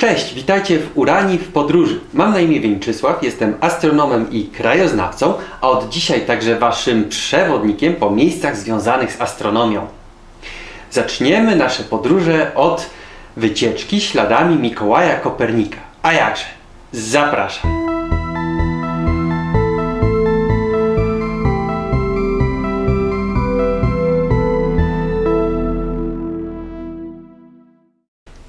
Cześć, witajcie w Uranii w podróży. Mam na imię Wieńczysław, jestem astronomem i krajoznawcą, a od dzisiaj także waszym przewodnikiem po miejscach związanych z astronomią. Zaczniemy nasze podróże od wycieczki śladami Mikołaja Kopernika. A jakże? Zapraszam!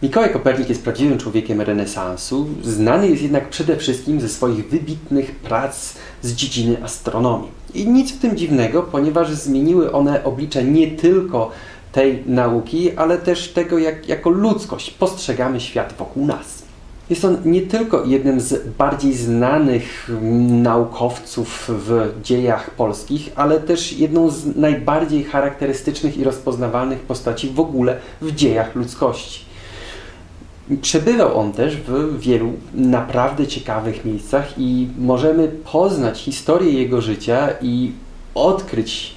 Mikołaj Kopernik jest prawdziwym człowiekiem renesansu. Znany jest jednak przede wszystkim ze swoich wybitnych prac z dziedziny astronomii. I nic w tym dziwnego, ponieważ zmieniły one oblicze nie tylko tej nauki, ale też tego, jak jako ludzkość postrzegamy świat wokół nas. Jest on nie tylko jednym z bardziej znanych naukowców w dziejach polskich, ale też jedną z najbardziej charakterystycznych i rozpoznawalnych postaci w ogóle w dziejach ludzkości. Przebywał on też w wielu naprawdę ciekawych miejscach i możemy poznać historię jego życia i odkryć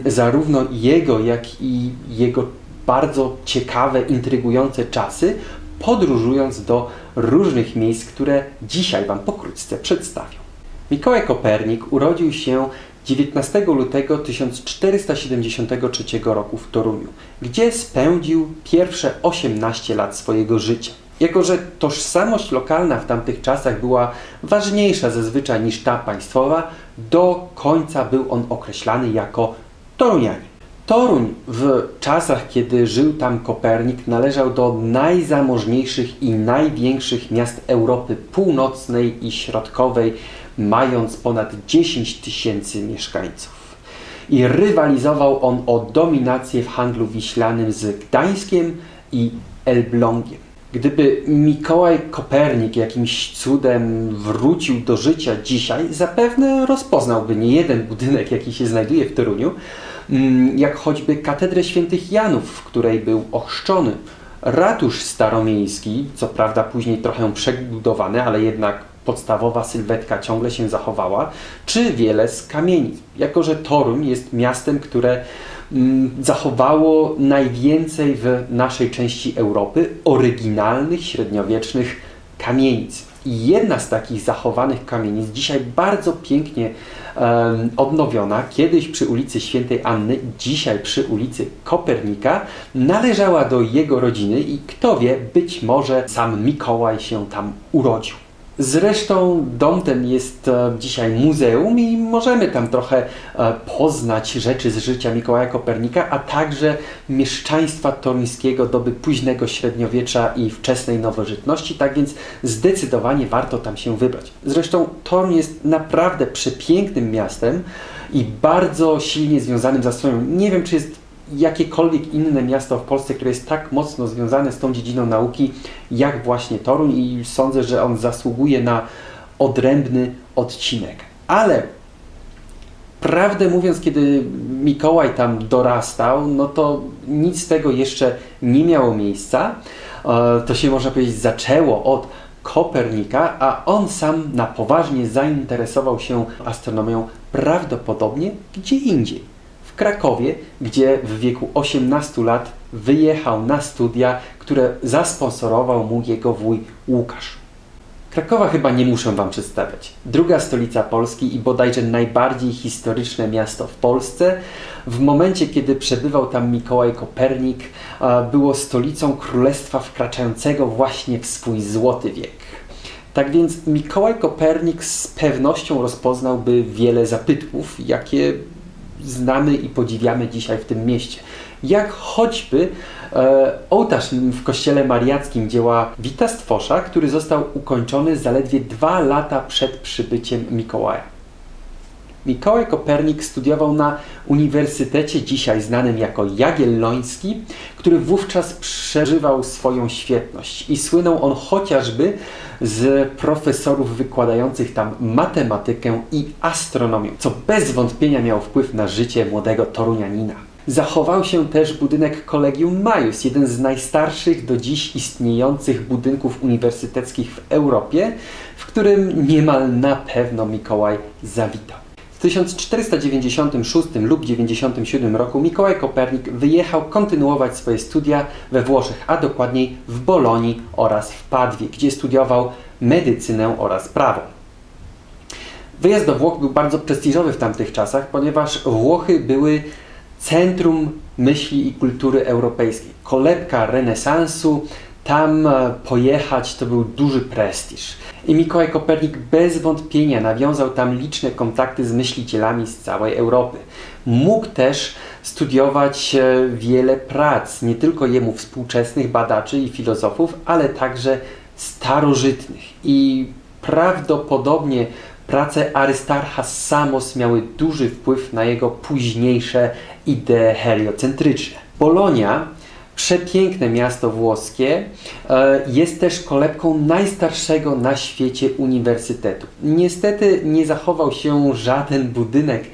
zarówno jego, jak i jego bardzo ciekawe, intrygujące czasy, podróżując do różnych miejsc, które dzisiaj wam pokrótce przedstawię. Mikołaj Kopernik urodził się 19 lutego 1473 roku w Toruniu, gdzie spędził pierwsze 18 lat swojego życia. Jako że tożsamość lokalna w tamtych czasach była ważniejsza zazwyczaj niż ta państwowa, do końca był on określany jako Torunianin. Toruń w czasach, kiedy żył tam Kopernik, należał do najzamożniejszych i największych miast Europy Północnej i Środkowej, mając ponad 10 000 mieszkańców. I rywalizował on o dominację w handlu wiślanym z Gdańskiem i Elblągiem. Gdyby Mikołaj Kopernik jakimś cudem wrócił do życia dzisiaj, zapewne rozpoznałby niejeden budynek, jaki się znajduje w Toruniu, jak choćby katedrę świętych Janów, w której był ochrzczony, ratusz staromiejski, co prawda później trochę przebudowany, ale jednak podstawowa sylwetka ciągle się zachowała, czy wiele z kamienic. Jako że Toruń jest miastem, które zachowało najwięcej w naszej części Europy oryginalnych, średniowiecznych kamienic. I jedna z takich zachowanych kamienic, dzisiaj bardzo pięknie odnowiona, kiedyś przy ulicy Świętej Anny, dzisiaj przy ulicy Kopernika, należała do jego rodziny i kto wie, być może sam Mikołaj się tam urodził. Zresztą dom ten jest dzisiaj muzeum i możemy tam trochę poznać rzeczy z życia Mikołaja Kopernika, a także mieszczaństwa toruńskiego doby późnego średniowiecza i wczesnej nowożytności, tak więc zdecydowanie warto tam się wybrać. Zresztą Toruń jest naprawdę przepięknym miastem i bardzo silnie związanym z astronomią. Nie wiem, czy jest jakiekolwiek inne miasto w Polsce, które jest tak mocno związane z tą dziedziną nauki, jak właśnie Toruń, i sądzę, że on zasługuje na odrębny odcinek. Ale prawdę mówiąc, kiedy Mikołaj tam dorastał, no to nic z tego jeszcze nie miało miejsca. To się, można powiedzieć, zaczęło od Kopernika, a on sam na poważnie zainteresował się astronomią prawdopodobnie gdzie indziej. W Krakowie, gdzie w wieku 18 lat wyjechał na studia, które zasponsorował mu jego wuj Łukasz. Krakowa chyba nie muszę wam przedstawiać. Druga stolica Polski i bodajże najbardziej historyczne miasto w Polsce. W momencie, kiedy przebywał tam Mikołaj Kopernik, było stolicą królestwa wkraczającego właśnie w swój złoty wiek. Tak więc Mikołaj Kopernik z pewnością rozpoznałby wiele zabytków, jakie znamy i podziwiamy dzisiaj w tym mieście. Jak choćby ołtarz w kościele mariackim dzieła Wita Stwosza, który został ukończony zaledwie 2 lata przed przybyciem Mikołaja. Mikołaj Kopernik studiował na uniwersytecie dzisiaj znanym jako Jagielloński, który wówczas przeżywał swoją świetność i słynął on chociażby z profesorów wykładających tam matematykę i astronomię, co bez wątpienia miało wpływ na życie młodego torunianina. Zachował się też budynek Collegium Maius, jeden z najstarszych do dziś istniejących budynków uniwersyteckich w Europie, w którym niemal na pewno Mikołaj zawitał. W 1496 lub 97 roku Mikołaj Kopernik wyjechał kontynuować swoje studia we Włoszech, a dokładniej w Bolonii oraz w Padwie, gdzie studiował medycynę oraz prawo. Wyjazd do Włoch był bardzo prestiżowy w tamtych czasach, ponieważ Włochy były centrum myśli i kultury europejskiej. Kolebka renesansu, tam pojechać to był duży prestiż. I Mikołaj Kopernik bez wątpienia nawiązał tam liczne kontakty z myślicielami z całej Europy. Mógł też studiować wiele prac, nie tylko jemu współczesnych badaczy i filozofów, ale także starożytnych. I prawdopodobnie prace Arystarcha z Samos miały duży wpływ na jego późniejsze idee heliocentryczne. Bolonia, przepiękne miasto włoskie, jest też kolebką najstarszego na świecie uniwersytetu. Niestety nie zachował się żaden budynek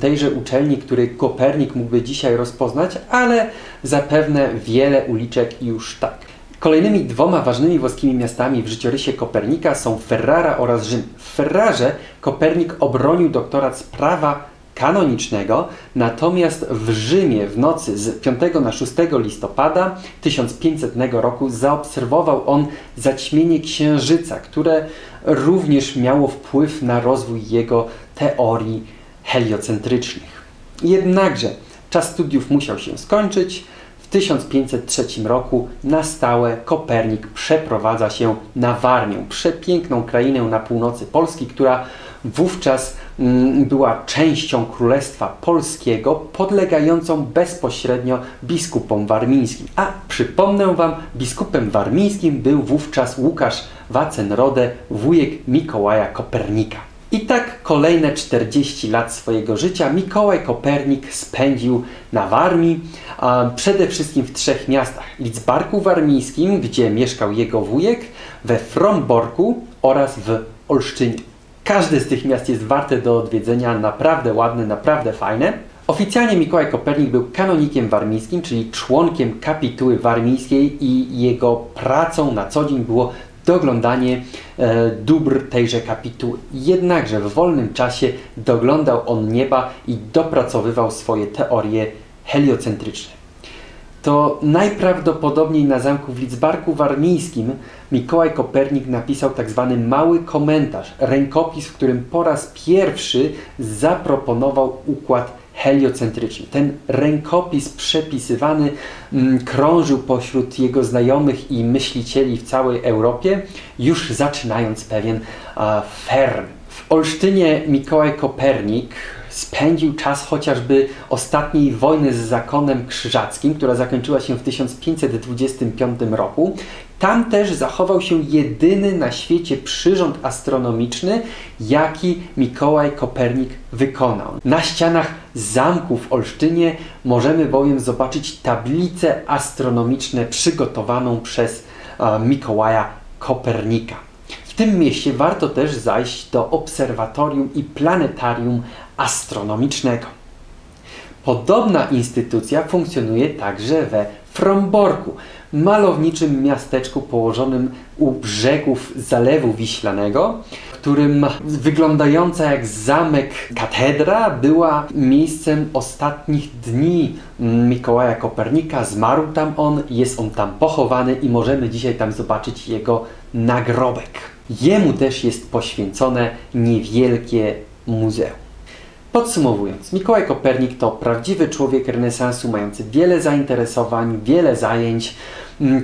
tejże uczelni, który Kopernik mógłby dzisiaj rozpoznać, ale zapewne wiele uliczek już tak. Kolejnymi dwoma ważnymi włoskimi miastami w życiorysie Kopernika są Ferrara oraz Rzym. W Ferrarze Kopernik obronił doktorat z prawa kanonicznego, natomiast w Rzymie w nocy z 5 na 6 listopada 1500 roku zaobserwował on zaćmienie księżyca, które również miało wpływ na rozwój jego teorii heliocentrycznych. Jednakże czas studiów musiał się skończyć. W 1503 roku na stałe Kopernik przeprowadza się na Warmię, przepiękną krainę na północy Polski, która wówczas była częścią Królestwa Polskiego, podlegającą bezpośrednio biskupom warmińskim. A przypomnę Wam, biskupem warmińskim był wówczas Łukasz Wacenrode, wujek Mikołaja Kopernika. I tak kolejne 40 lat swojego życia Mikołaj Kopernik spędził na Warmii, przede wszystkim w 3 miastach. Lidzbarku Warmińskim, gdzie mieszkał jego wujek, we Fromborku oraz w Olsztynie. Każde z tych miast jest warte do odwiedzenia, naprawdę ładne, naprawdę fajne. Oficjalnie Mikołaj Kopernik był kanonikiem warmińskim, czyli członkiem kapituły warmińskiej i jego pracą na co dzień było doglądanie dóbr tejże kapituły. Jednakże w wolnym czasie doglądał on nieba i dopracowywał swoje teorie heliocentryczne. To najprawdopodobniej na zamku w Lidzbarku Warmińskim Mikołaj Kopernik napisał tzw. mały komentarz, rękopis, w którym po raz pierwszy zaproponował układ heliocentryczny. Ten rękopis przepisywany krążył pośród jego znajomych i myślicieli w całej Europie, już zaczynając pewien ferm. W Olsztynie Mikołaj Kopernik spędził czas chociażby ostatniej wojny z zakonem krzyżackim, która zakończyła się w 1525 roku. Tam też zachował się jedyny na świecie przyrząd astronomiczny, jaki Mikołaj Kopernik wykonał. Na ścianach zamku w Olsztynie możemy bowiem zobaczyć tablicę astronomiczne przygotowaną przez Mikołaja Kopernika. W tym mieście warto też zajść do obserwatorium i planetarium astronomicznego. Podobna instytucja funkcjonuje także we Fromborku, malowniczym miasteczku położonym u brzegów Zalewu Wiślanego, w którym wyglądająca jak zamek katedra była miejscem ostatnich dni Mikołaja Kopernika. Zmarł tam on, jest on tam pochowany i możemy dzisiaj tam zobaczyć jego nagrobek. Jemu też jest poświęcone niewielkie muzeum. Podsumowując, Mikołaj Kopernik to prawdziwy człowiek renesansu, mający wiele zainteresowań, wiele zajęć,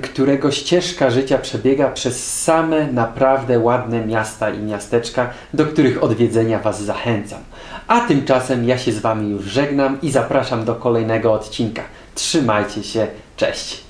którego ścieżka życia przebiega przez same naprawdę ładne miasta i miasteczka, do których odwiedzenia Was zachęcam. A tymczasem ja się z Wami już żegnam i zapraszam do kolejnego odcinka. Trzymajcie się, cześć!